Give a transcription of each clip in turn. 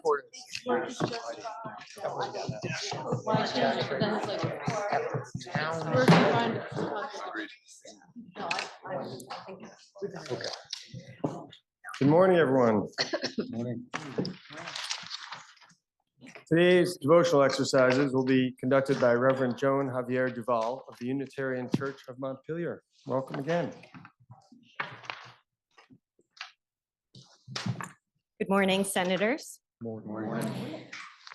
recording. Why change it? Then it's like, where can you find it? Good morning, everyone. Today's devotional exercises will be conducted by Reverend Joan Javier Duval of the Unitarian Church of Montpelier. Welcome again. Good morning, Senators. Good morning.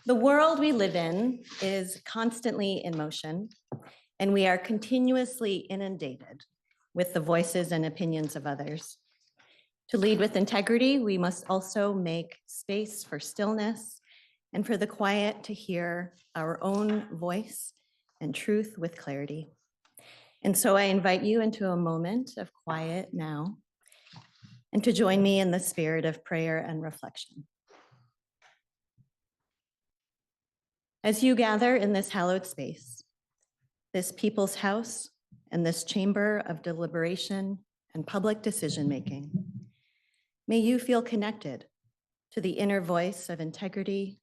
The world we live in is constantly in motion, and we are continuously inundated with the voices and opinions of others. To lead with integrity, we must also make space for stillness and for the quiet to hear our own voice and truth with clarity. And so I invite you into a moment of quiet now, and to join me in the spirit of prayer and reflection. As you gather in this hallowed space, this people's house, and this chamber of deliberation and public decision-making, may you feel connected to the inner voice of integrity,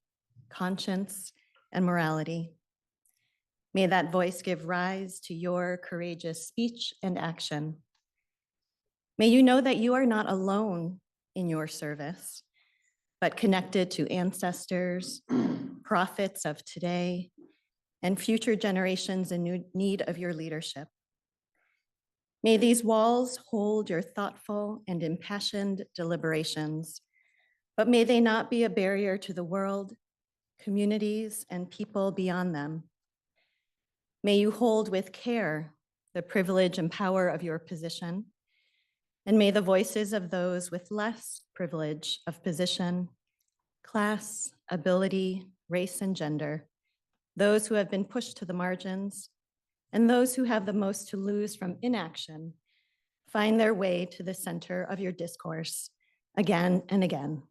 conscience, and morality. May that voice give rise to your courageous speech and action. May you know that you are not alone in your service, but connected to ancestors, prophets of today, and future generations in need of your leadership. May these walls hold your thoughtful and impassioned deliberations, but may they not be a barrier to the world, communities, and people beyond them. May you hold with care the privilege and power of your position, and may the voices of those with less privilege of position, class, ability, race, and gender, those who have been pushed to the margins, and those who have the most to lose from inaction, find their way to the center of your discourse again and again.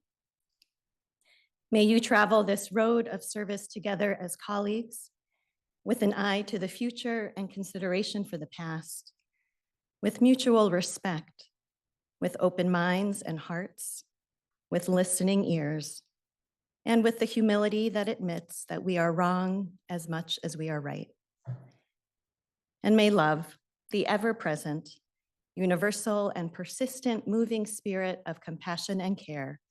May you travel this road of service together as colleagues, with an eye to the future and consideration for the past, with mutual respect, with open minds and hearts, with listening ears, and with the humility that admits that we are wrong as much as we are right. And may love, the ever-present, universal and persistent moving spirit of compassion and care,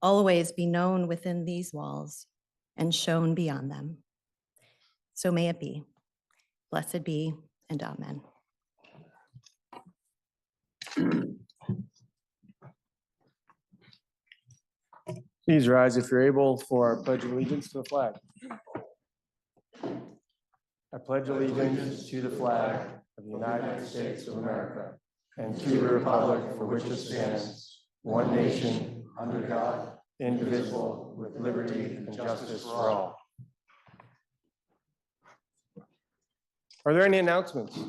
always be known within these walls and shown beyond them. So may it be. Blessed be, and amen. Please rise if you're able for our pledge of allegiance to the flag. I pledge allegiance to the flag of the United States of America and to the republic for which it stands, one nation, under God, indivisible, with liberty and justice for all. Are there any announcements?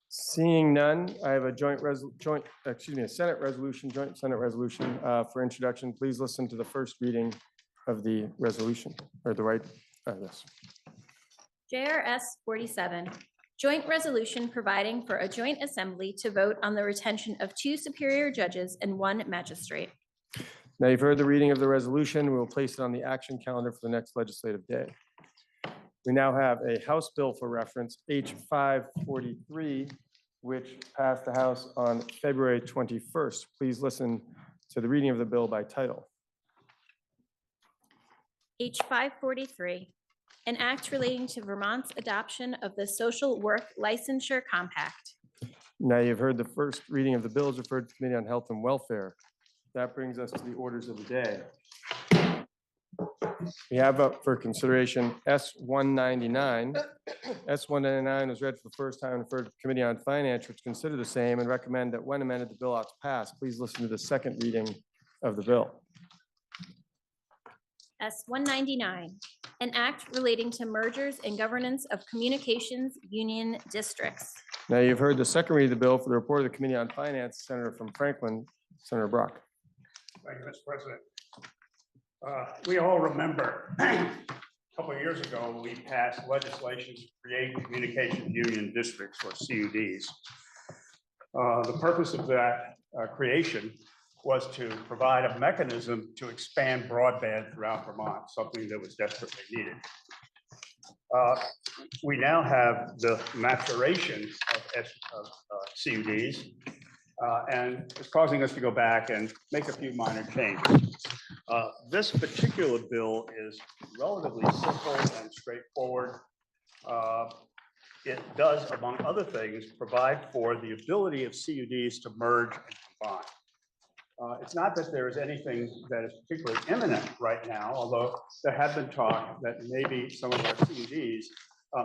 Seeing none, I have a joint Senate resolution for introduction. Please listen to the first reading of the resolution, or the right, yes. JRS 47, joint resolution providing for a joint assembly to vote on the retention of 2 superior judges and 1 magistrate. Now you've heard the reading of the resolution. We will place it on the action calendar for the next legislative day. We now have a House bill for reference, H543, which passed the House on February 21st. Please listen to the reading of the bill by title. H543, an act relating to Vermont's adoption of the Social Work Licensure Compact. Now you've heard the first reading of the bill is referred to the Committee on Health and Welfare. That brings us to the orders of the day. We have up for consideration S199. S199 was read for the first time and referred to the Committee on Finance, which consider the same and recommend that when amended, the bill ought to pass. Please listen to the second reading of the bill. S199, an act relating to mergers and governance of communications union districts. Now you've heard the second reading of the bill for the report of the Committee on Finance, Senator from Franklin, Senator Brock. Thank you, Mr. President. We all remember a couple of years ago, we passed legislation to create communication union districts, or CUDs. The purpose of that creation was to provide a mechanism to expand broadband throughout Vermont, something that was desperately needed. We now have the maturation of CUDs, and it's causing us to go back and make a few minor changes. This particular bill is relatively simple and straightforward. It does, among other things, provide for the ability of CUDs to merge and combine. It's not that there is anything that is particularly imminent right now, although there have been talk that maybe some of our CUDs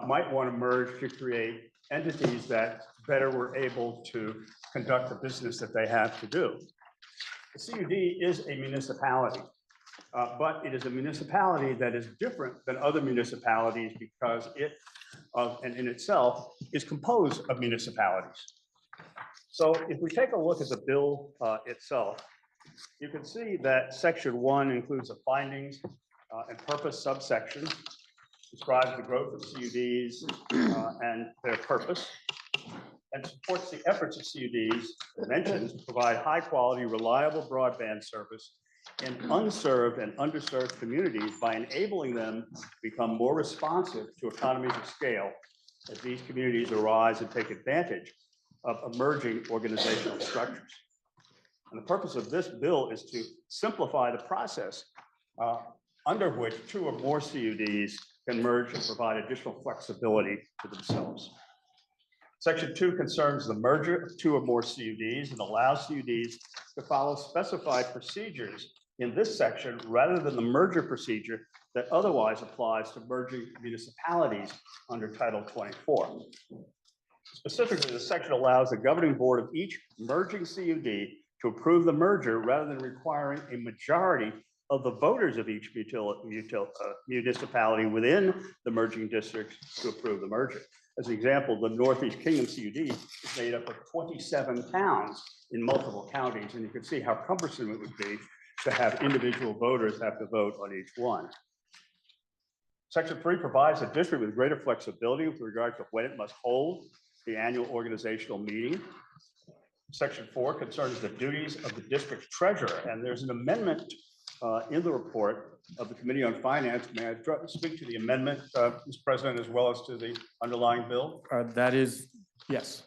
might want to merge to create entities that better were able to conduct the business that they have to do. The CUD is a municipality, but it is a municipality that is different than other municipalities because it, and in itself, is composed of municipalities. So if we take a look at the bill itself, you can see that section 1 includes the findings and purpose subsection, describes the growth of CUDs and their purpose, and supports the efforts of CUDs mentioned to provide high quality, reliable broadband service in unserved and underserved communities by enabling them to become more responsive to economies of scale as these communities arise and take advantage of emerging organizational structures. And the purpose of this bill is to simplify the process under which 2 or more CUDs can merge and provide additional flexibility to themselves. Section 2 concerns the merger of 2 or more CUDs and allows CUDs to follow specified procedures in this section rather than the merger procedure that otherwise applies to merging municipalities under Title 24. Specifically, the section allows the governing board of each merging CUD to approve the merger rather than requiring a majority of the voters of each municipality within the merging district to approve the merger. As an example, the Northeast Kingdom CUD is made up of 27 towns in multiple counties, and you can see how cumbersome it would be to have individual voters have to vote on each one. Section 3 provides the district with greater flexibility with regard to when it must hold the annual organizational meeting. Section 4 concerns the duties of the district treasurer, and there's an amendment in the report of the Committee on Finance. May I speak to the amendment, Mr. President, as well as to the underlying bill? That is, yes.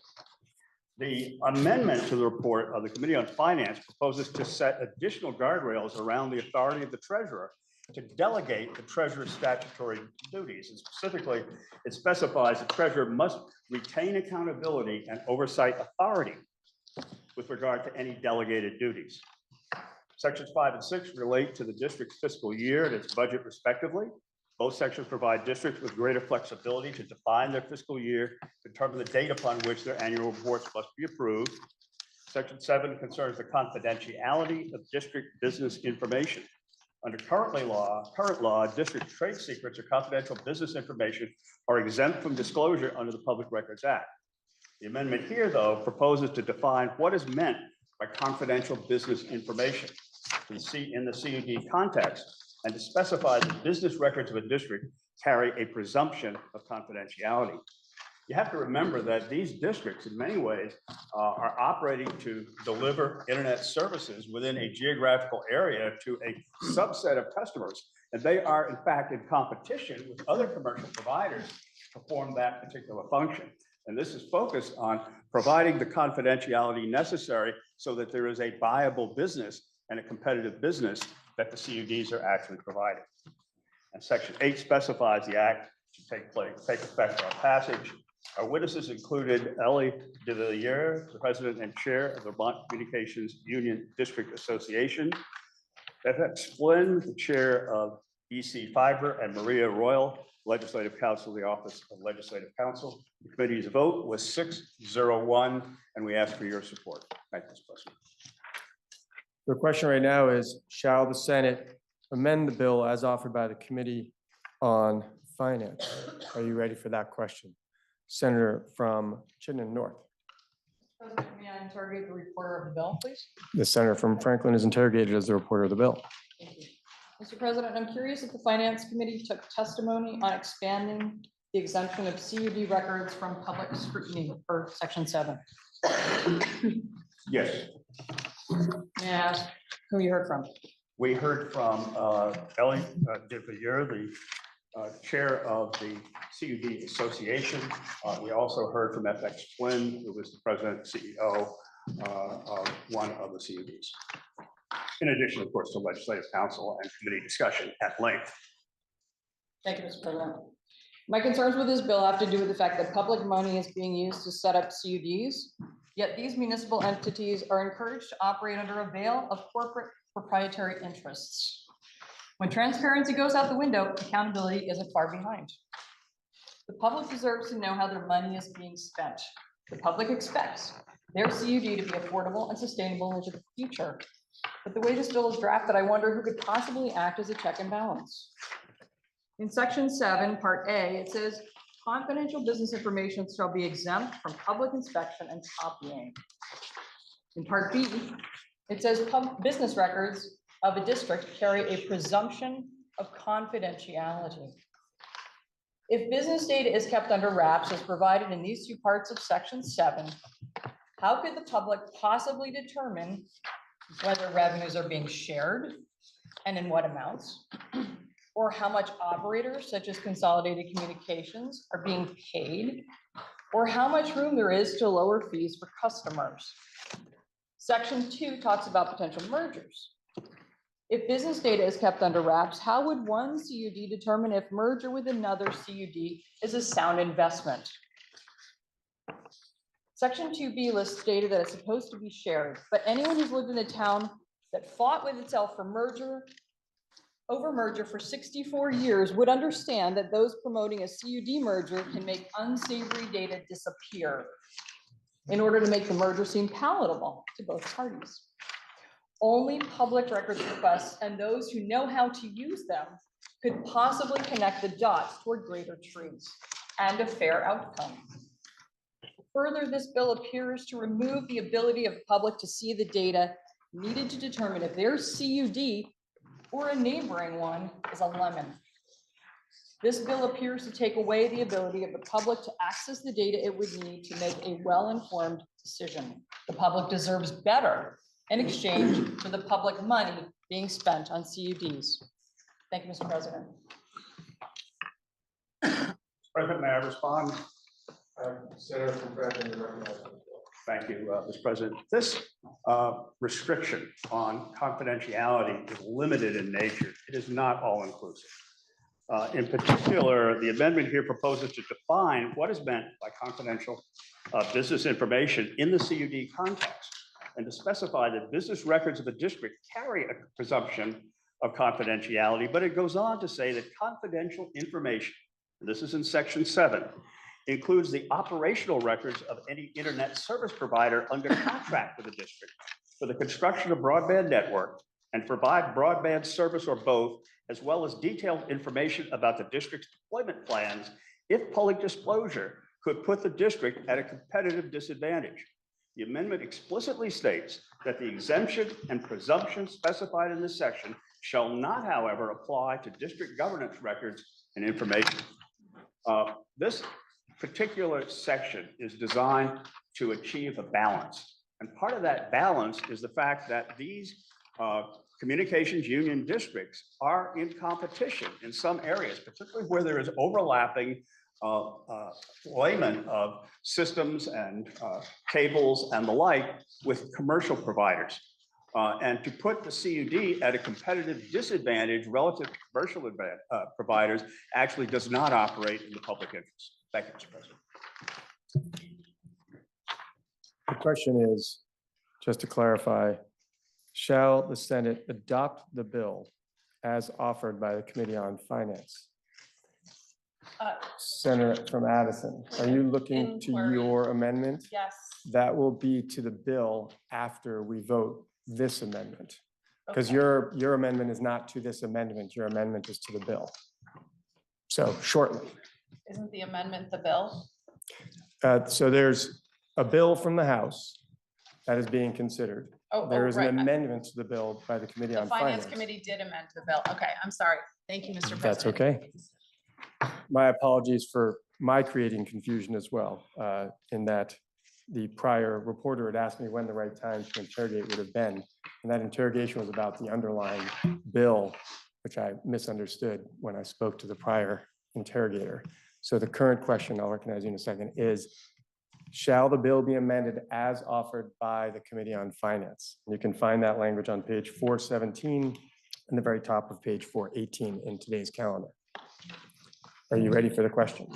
The amendment to the report of the Committee on Finance proposes to set additional guardrails around the authority of the treasurer to delegate the treasurer's statutory duties. And specifically, it specifies the treasurer must retain accountability and oversight authority with regard to any delegated duties. Sections 5 and 6 relate to the district's fiscal year and its budget respectively. Both sections provide districts with greater flexibility to define their fiscal year, determine the date upon which their annual reports must be approved. Section 7 concerns the confidentiality of district business information. Under current law, district trade secrets or confidential business information are exempt from disclosure under the Public Records Act. The amendment here, though, proposes to define what is meant by confidential business information in the CUD context, and to specify that business records of a district carry a presumption of confidentiality. You have to remember that these districts, in many ways, are operating to deliver internet services within a geographical area to a subset of customers. And they are, in fact, in competition with other commercial providers to perform that particular function. And this is focused on providing the confidentiality necessary so that there is a viable business and a competitive business that the CUDs are actually providing. And Section 8 specifies the act to take effect on passage. Our witnesses included Ellie de Villiers, the president and chair of the Vermont Communications Union District Association, FX Flynn, the chair of EC Fiber, and Maria Royal, Legislative Counsel, the Office of Legislative Counsel. The committee's vote was 6-0-1, and we ask for your support. Thank you, Mr. President. The question right now is, shall the Senate amend the bill as offered by the Committee on Finance? Are you ready for that question? Senator from Chittenden North. President, may I interrogate the reporter of the bill, please? The senator from Franklin is interrogated as the reporter of the bill. Thank you. Mr. President, I'm curious if the Finance Committee took testimony on expanding the exemption of CUD records from public scrutiny per Section 7. Yes, May I ask who you heard from? We heard from Ellie DeVier, the chair of the CUD Association. We also heard from FX Flynn, who was the president and CEO of one of the CUDs. In addition, of course, to legislative council and committee discussion at length. Thank you, Mr. President. My concerns with this bill have to do with the fact that public money is being used to set up CUDs, yet these municipal entities are encouraged to operate under a veil of corporate proprietary interests. When transparency goes out the window, accountability isn't far behind. The public deserves to know how their money is being spent. The public expects their CUD to be affordable and sustainable into the future. But the way this bill is drafted, I wonder who could possibly act as a check and balance. In section 7, part A, it says confidential business information shall be exempt from public inspection and copying. In part B, it says business records of a district carry a presumption of confidentiality. If business data is kept under wraps as provided in these two parts of section 7, how could the public possibly determine whether revenues are being shared and in what amounts, or how much operators such as Consolidated Communications are being paid, or how much room there is to lower fees for customers? Section 2 talks about potential mergers. If business data is kept under wraps, how would one CUD determine if merger with another CUD is a sound investment? Section 2B lists data that is supposed to be shared, but anyone who's lived in a town that fought with itself for merger for 64 years would understand that those promoting a CUD merger can make unsavory data disappear in order to make the merger seem palatable to both parties. Only public records requests and those who know how to use them could possibly connect the dots toward greater truths and a fair outcome. Further, this bill appears to remove the ability of the public to see the data needed to determine if their CUD or a neighboring one is a lemon. This bill appears to take away the ability of the public to access the data it would need to make a well-informed decision. The public deserves better in exchange for the public money being spent on CUDs. Thank you, Mr. President. President, may I respond? Senator from Franklin, you recognize. Thank you, Mr. President. This restriction on confidentiality is limited in nature. It is not all inclusive. In particular, the amendment here proposes to define what is meant by confidential business information in the CUD context, and to specify that business records of a district carry a presumption of confidentiality, but it goes on to say that confidential information, and this is in section 7, includes the operational records of any internet service provider under contract with the district for the construction of broadband network and provide broadband service or both, as well as detailed information about the district's deployment plans if public disclosure could put the district at a competitive disadvantage. The amendment explicitly states that the exemption and presumption specified in this section shall not, however, apply to district governance records and information. This particular section is designed to achieve a balance. And part of that balance is the fact that these communications union districts are in competition in some areas, particularly where there is overlapping deployment of systems and cables and the like with commercial providers. And to put the CUD at a competitive disadvantage relative to commercial providers actually does not operate in the public interest. Thank you, Mr. President. The question is, just to clarify, shall the Senate adopt the bill as offered by the Committee on Finance? Senator from Addison, are you looking to Inquiry. your amendment? Yes. That will be to the bill after we vote this amendment. Because Okay. your amendment is not to this amendment, your amendment is to the bill. So shortly. Isn't the amendment the bill? So there's a bill from the House that is being considered. There is an right. amendment to the bill by the Committee The on Finance Finance. Committee did amend the bill. Okay, I'm sorry. Thank you, Mr. President. That's okay. My apologies for my creating confusion as well, in that the prior reporter had asked me when the right time to interrogate would have been. And that interrogation was about the underlying bill, which I misunderstood when I spoke to the prior interrogator. So the current question, I'll recognize you in a second, is shall the bill be amended as offered by the Committee on Finance? You can find that language on page 417 and the very top of page 418 in today's calendar. Are you ready for the question?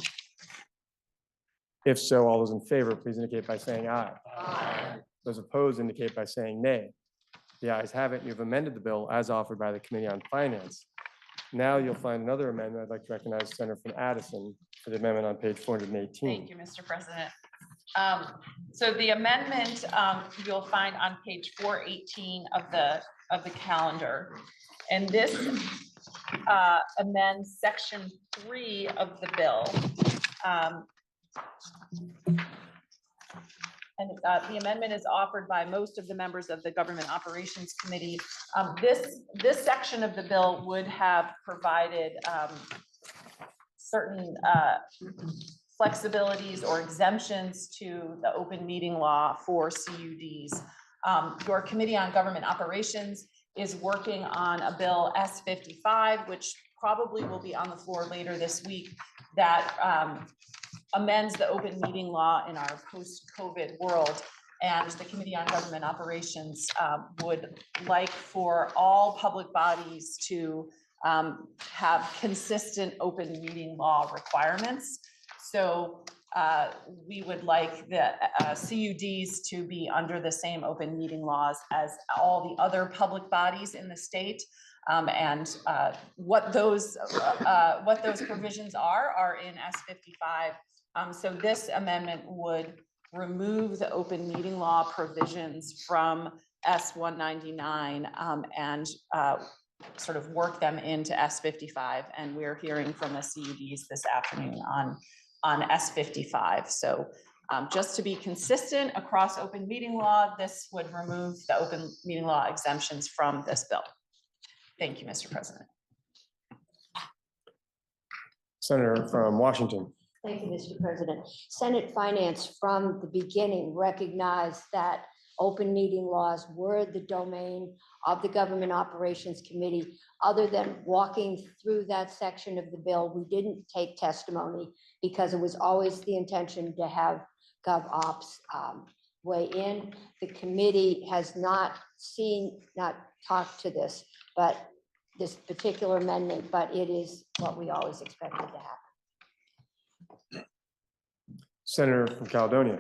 If so, all those in favor, please indicate by saying aye. Aye. Those opposed indicate by saying nay. The ayes have it. You've amended the bill as offered by the Committee on Finance. Now you'll find another amendment. I'd like to recognize Senator from Addison for the amendment on page 418. Thank you, Mr. President. So the amendment you'll find on page 418 of the calendar. And this amends section 3 of the bill. And the amendment is offered by most of the members of the Government Operations Committee. This section of the bill would have provided certain flexibilities or exemptions to the open meeting law for CUDs. Your Committee on Government Operations is working on a bill S55, which probably will be on the floor later this week, that amends the open meeting law in our post-COVID world. And the Committee on Government Operations would like for all public bodies to have consistent open meeting law requirements. So we would like the CUDs to be under the same open meeting laws as all the other public bodies in the state. And what those provisions are in S55. So this amendment would remove the open meeting law provisions from S199 and sort of work them into S55. And we're hearing from the CUDs this afternoon on S55. So just to be consistent across open meeting law, this would remove the open meeting law exemptions from this bill. Thank you, Mr. President. Senator from Washington. Thank you, Mr. President. Senate Finance from the beginning recognized that open meeting laws were the domain of the Government Operations Committee. Other than walking through that section of the bill, we didn't take testimony because it was always the intention to have GovOps weigh in. The committee has not talked to this, but this particular amendment, but it is what we always expected to happen. Senator from Caledonia.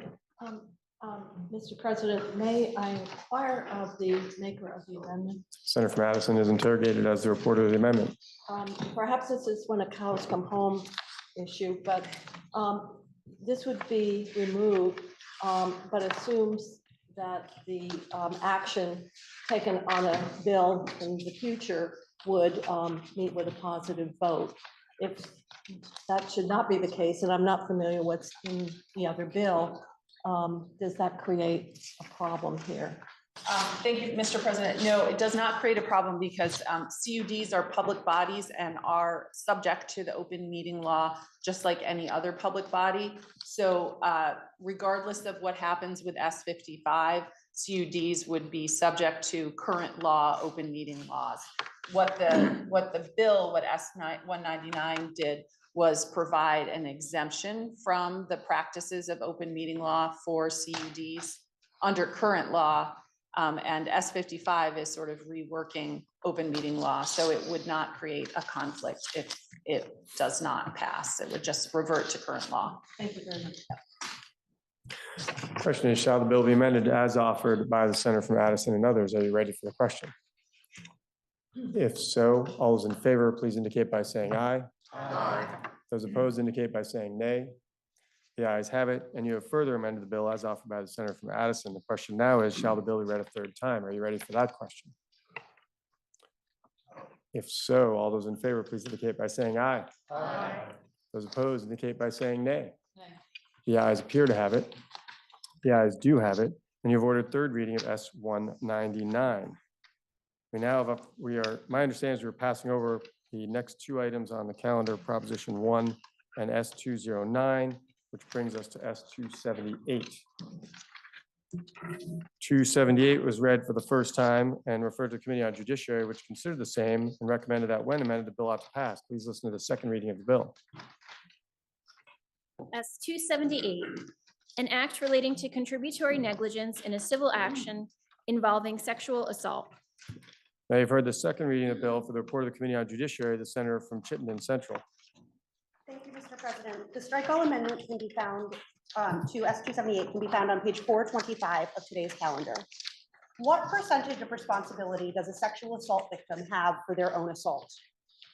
Mr. President, may I inquire of the maker of the amendment? Senator from Addison is interrogated as the reporter of the amendment. Perhaps this is when a cows come home issue, but this would be removed, but assumes that the action taken on a bill in the future would meet with a positive vote. If that should not be the case, and I'm not familiar what's in the other bill, does that create a problem here? Thank you, Mr. President. No, it does not create a problem because CUDs are public bodies and are subject to the open meeting law, just like any other public body. So regardless of what happens with S55, CUDs would be subject to current law open meeting laws. What the bill, what S199 did was provide an exemption from the practices of open meeting law for CUDs under current law. And S55 is sort of reworking open meeting law. So it would not create a conflict if it does not pass. It would just revert to current law. Thank you very much. Question is, shall the bill be amended as offered by the senator from Addison and others? Are you ready for the question? If so, all those in favor, please indicate by saying aye. Aye. Those opposed indicate by saying nay. The ayes have it, and you have further amended the bill as offered by the senator from Addison. The question now is, shall the bill be read a third time? Are you ready for that question? If so, all those in favor, please indicate by saying aye. Aye. Those opposed indicate by saying nay. The ayes appear to have it. The ayes do have it, and you've ordered third reading of S199. We now have, my understanding is we're passing over the next two items on the calendar, Proposition 1 and S209, which brings us to S 278. 278 was read for the first time and referred to the Committee on Judiciary, which considered the same and recommended that when amended, the bill ought to pass. Please listen to the second reading of the bill. S 278, an act relating to contributory negligence in a civil action involving sexual assault. Now you've heard the second reading of the bill. For the report of the Committee on Judiciary, the senator from Chittenden Central. Thank you, Mr. President. The strike all amendment can be found to S 278 can be found on page 425 of today's calendar. What percentage of responsibility does a sexual assault victim have for their own assault?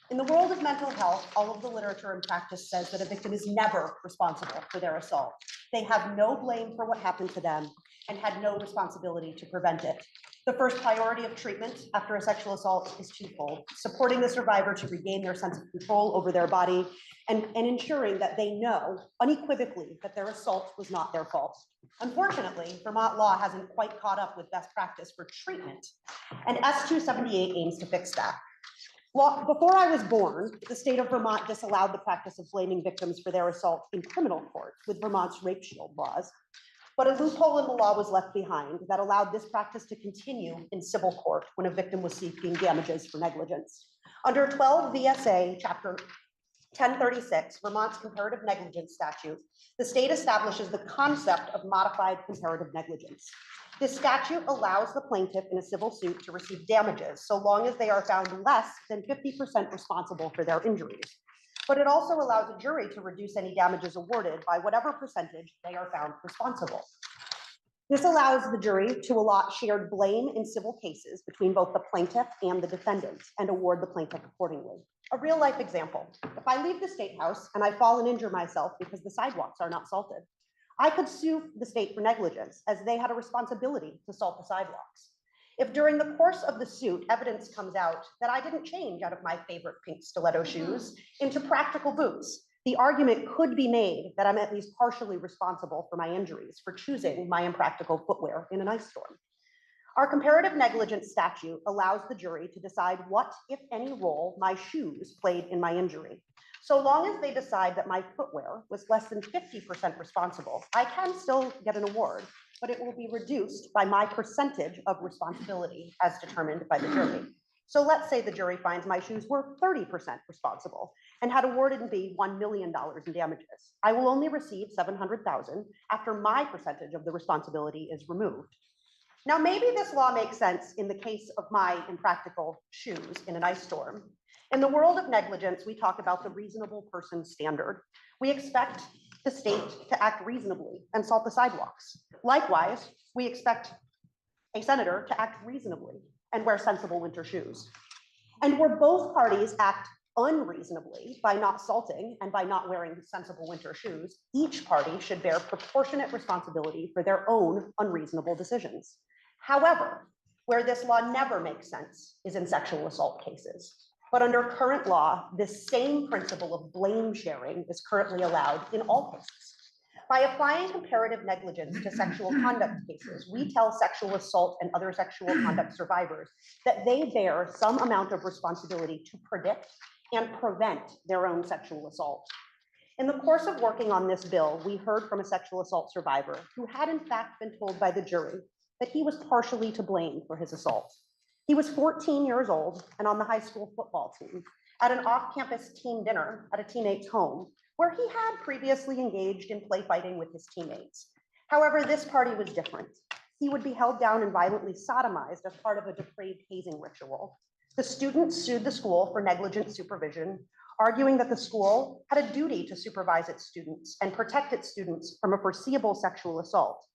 In the world of mental health, all of the literature and practice says that a victim is never responsible for their assault. They have no blame for what happened to them and had no responsibility to prevent it. The first priority of treatment after a sexual assault is twofold: supporting the survivor to regain their sense of control over their body and ensuring that they know unequivocally that their assault was not their fault. Unfortunately, Vermont law hasn't quite caught up with best practice for treatment, and S 278 aims to fix that. Before I was born, the state of Vermont disallowed the practice of blaming victims for their assault in criminal court with Vermont's rape shield laws. But a loophole in the law was left behind that allowed this practice to continue in civil court when a victim was seeking damages for negligence. Under 12 VSA Chapter 1036, Vermont's comparative negligence statute, the state establishes the concept of modified comparative negligence. This statute allows the plaintiff in a civil suit to receive damages so long as they are found less than 50% responsible for their injuries. But it also allows a jury to reduce any damages awarded by whatever percentage they are found responsible. This allows the jury to allot shared blame in civil cases between both the plaintiff and the defendant and award the plaintiff accordingly. A real life example: if I leave the state house and I fall and injure myself because the sidewalks are not salted, I could sue the state for negligence as they had a responsibility to salt the sidewalks. If during the course of the suit, evidence comes out that I didn't change out of my favorite pink stiletto shoes into practical boots, the argument could be made that I'm at least partially responsible for my injuries for choosing my impractical footwear in an ice storm. Our comparative negligence statute allows the jury to decide what, if any, role my shoes played in my injury. So long as they decide that my footwear was less than 50% responsible, I can still get an award, but it will be reduced by my percentage of responsibility as determined by the jury. So let's say the jury finds my shoes were 30% responsible and had awarded me $1 million in damages. I will only receive $700,000 after my percentage of the responsibility is removed. Now, maybe this law makes sense in the case of my impractical shoes in an ice storm. In the world of negligence, we talk about the reasonable person standard. We expect the state to act reasonably and salt the sidewalks. Likewise, we expect a senator to act reasonably and wear sensible winter shoes. And where both parties act unreasonably by not salting and by not wearing sensible winter shoes, each party should bear proportionate responsibility for their own unreasonable decisions. However, where this law never makes sense is in sexual assault cases. But under current law, this same principle of blame sharing is currently allowed in all cases. By applying comparative negligence to sexual conduct cases, we tell sexual assault and other sexual conduct survivors that they bear some amount of responsibility to predict and prevent their own sexual assault. In the course of working on this bill, we heard from a sexual assault survivor who had in fact been told by the jury that he was partially to blame for his assault. He was 14 years old and on the high school football team at an off-campus team dinner at a teammate's home where he had previously engaged in play fighting with his teammates. However, this party was different. He would be held down and violently sodomized as part of a depraved hazing ritual. The students sued the school for negligent supervision, arguing that the school had a duty to supervise its students and protect its students from a foreseeable sexual assault.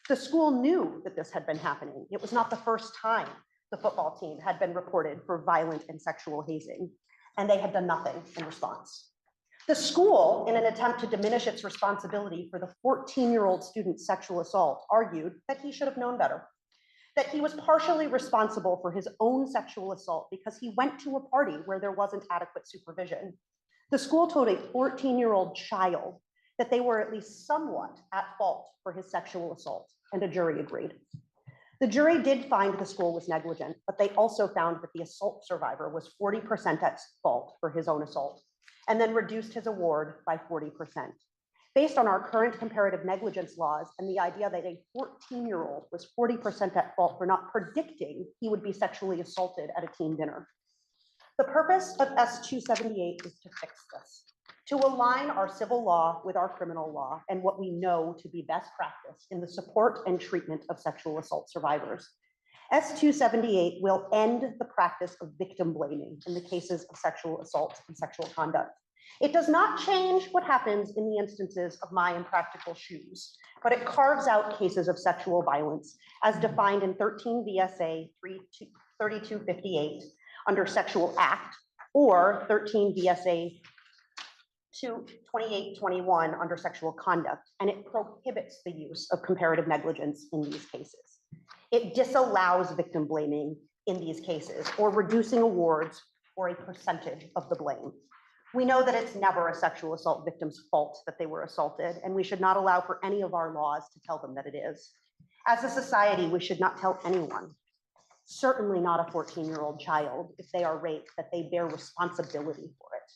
The school knew that this had been happening. It was not the first time the football team had been reported for violent and sexual hazing, and they had done nothing in response. The school, in an attempt to diminish its responsibility for the 14-year-old student's sexual assault, argued that he should have known better, that he was partially responsible for his own sexual assault because he went to a party where there wasn't adequate supervision. The school told a 14-year-old child that they were at least somewhat at fault for his sexual assault, and a jury agreed. The jury did find the school was negligent, but they also found that the assault survivor was 40% at fault for his own assault, and then reduced his award by 40%. Based on our current comparative negligence laws and the idea that a 14-year-old was 40% at fault for not predicting he would be sexually assaulted at a team dinner. The purpose of S-278 is to fix this, to align our civil law with our criminal law and what we know to be best practice in the support and treatment of sexual assault survivors. S-278 will end the practice of victim blaming in the cases of sexual assault and sexual conduct. It does not change what happens in the instances of my impractical shoes, but it carves out cases of sexual violence as defined in 13 VSA 3258 under sexual act, or 13 VSA 2821 under sexual conduct, and it prohibits the use of comparative negligence in these cases. It disallows victim blaming in these cases or reducing awards for a percentage of the blame. We know that it's never a sexual assault victim's fault that they were assaulted, and we should not allow for any of our laws to tell them that it is. As a society, we should not tell anyone, certainly not a 14-year-old child, if they are raped, that they bear responsibility for it.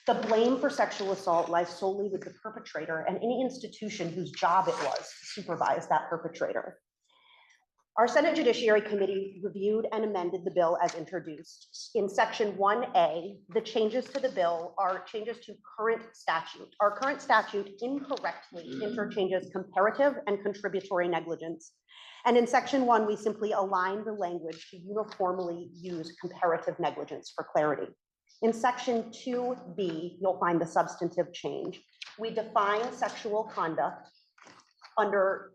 The blame for sexual assault lies solely with the perpetrator and any institution whose job it was to supervise that perpetrator. Our Senate Judiciary Committee reviewed and amended the bill as introduced. In section 1A, the changes to the bill are changes to current statute. Our current statute incorrectly interchanges comparative and contributory negligence. And in section 1, we simply align the language to uniformly use comparative negligence for clarity. In section 2B, you'll find the substantive change. We define sexual conduct under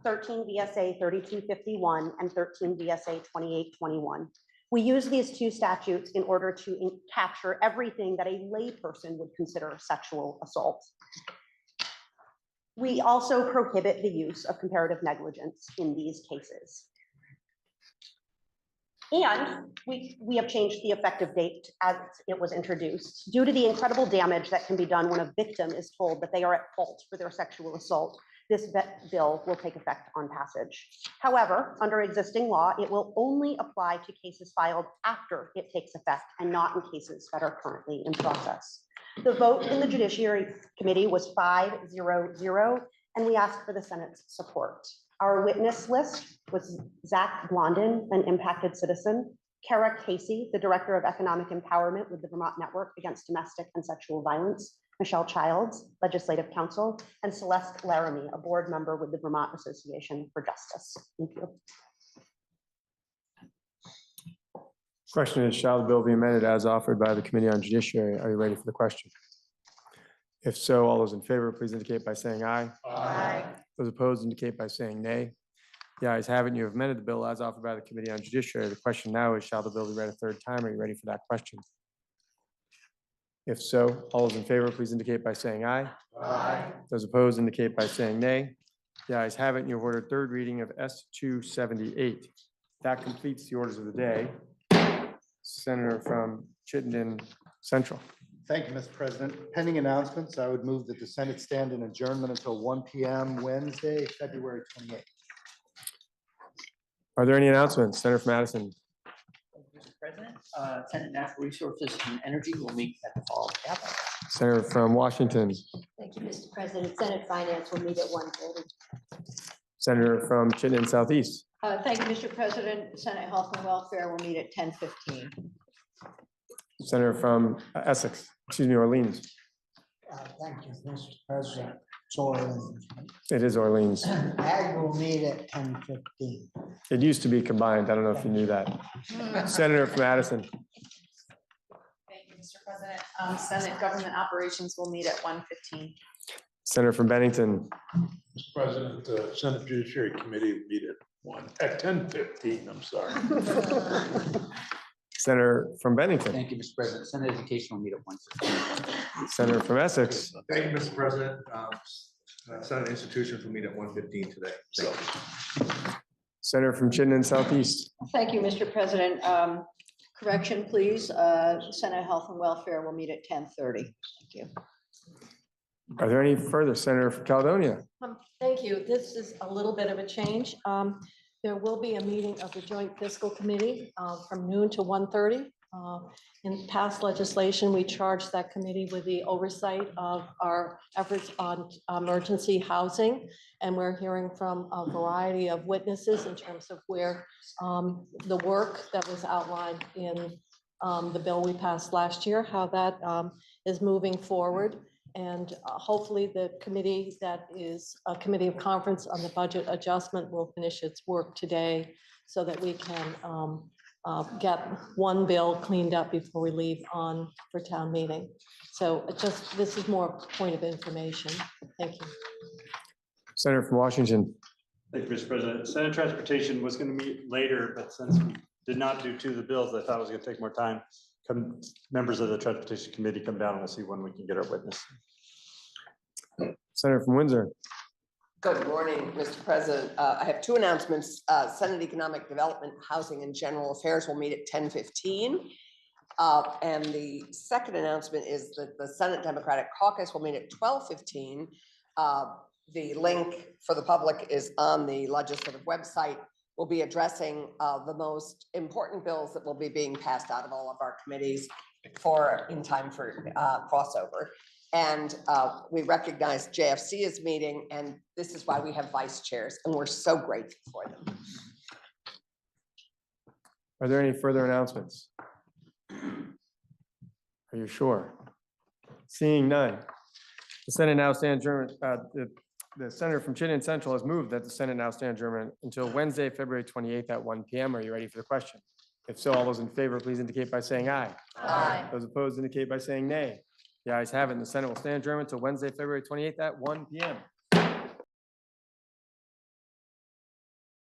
13 VSA 3251 and 13 VSA 2821. We use these two statutes in order to capture everything that a layperson would consider sexual assault. We also prohibit the use of comparative negligence in these cases. And we have changed the effective date as it was introduced. Due to the incredible damage that can be done when a victim is told that they are at fault for their sexual assault, this bill will take effect on passage. However, under existing law, it will only apply to cases filed after it takes effect and not in cases that are currently in process. The vote in the Judiciary Committee was 5-0-0, and we asked for the Senate's support. Our witness list was Zach Blondin, an impacted citizen, Kara Casey, the Director of Economic Empowerment with the Vermont Network Against Domestic and Sexual Violence, Michelle Childs, Legislative Counsel, and Celeste Laramie, a board member with the Vermont Association for Justice. Thank you. Question is, shall the bill be amended as offered by the Committee on Judiciary? Are you ready for the question? If so, all those in favor, please indicate by saying aye. Aye. Those opposed indicate by saying nay. The ayes have it. You have amended the bill as offered by the Committee on Judiciary. The question now is, shall the bill be read a third time? Are you ready for that question? If so, all those in favor, please indicate by saying aye. Aye. Those opposed indicate by saying nay. The ayes have it, and you've ordered third reading of S-278. That completes the orders of the day. Senator from Chittenden Central. Thank you, Mr. President. Pending announcements, I would move that the Senate stand in adjournment until 1 p.m. Wednesday, February 28th. Are there any announcements? Senator from Madison. Mr. President, Senate Natural Resources and Energy will meet at the fall gathering. Senator from Washington. Thank you, Mr. President. Senate Finance will meet at 1:30. Senator from Chittenden Southeast. Thank you, Mr. President. Senate Health and Welfare will meet at 10:15. Senator from Essex, excuse me, Orleans. Thank you, Mr. President. It's Orleans. It is Orleans. Ag will meet at 10:15. It used to be combined. I don't know if you knew that. Senator from Madison. Thank you, Mr. President. Senate Government Operations will meet at 1:15. Senator from Bennington. Mr. President, the Senate Judiciary Committee will meet at 10:15, I'm sorry. Senator from Bennington. Thank you, Mr. President. Senate Education will meet at 1:15. Senator from Essex. Thank you, Mr. President. Senate Institutions will meet at 1:15 today. So, Senator from Chittenden Southeast. Thank you, Mr. President. Correction, please. Senate Health and Welfare will meet at 10:30. Thank you. Are there any further? Senator from Caledonia. Thank you. This is a little bit of a change. There will be a meeting of the Joint Fiscal Committee from noon to 1:30 In past legislation, we charged that committee with the oversight of our efforts on emergency housing. And we're hearing from a variety of witnesses in terms of where the work that was outlined in the bill we passed last year, how that is moving forward. And hopefully the committee that is a committee of conference on the budget adjustment will finish its work today so that we can get one bill cleaned up before we leave on for town meeting. So this is more a point of information. Thank you. Senator from Washington. Thank you, Mr. President. Senate Transportation was going to meet later, but since we did not do two of the bills, I thought it was going to take more time. Members of the Transportation Committee come down and we'll see when we can get our witness. Senator from Windsor. Good morning, Mr. President. I have two announcements. Senate Economic Development, Housing and General Affairs will meet at 10:15. And the second announcement is that the Senate Democratic Caucus will meet at 12:15. The link for the public is on the legislative website. We'll be addressing the most important bills that will be being passed out of all of our committees in time for crossover. And we recognize JFC is meeting, and this is why we have vice chairs, and we're so grateful for them. Are there any further announcements? Are you sure? Seeing none. The Senate now stands adjourned. The senator from Chittenden Central has moved that the Senate now stand adjourned until Wednesday, February 28th at 1 p.m. Are you ready for the question? If so, all those in favor, please indicate by saying aye. Aye. Those opposed indicate by saying nay. The ayes have it, and the Senate will stand adjourned until Wednesday, February 28th at 1 p.m.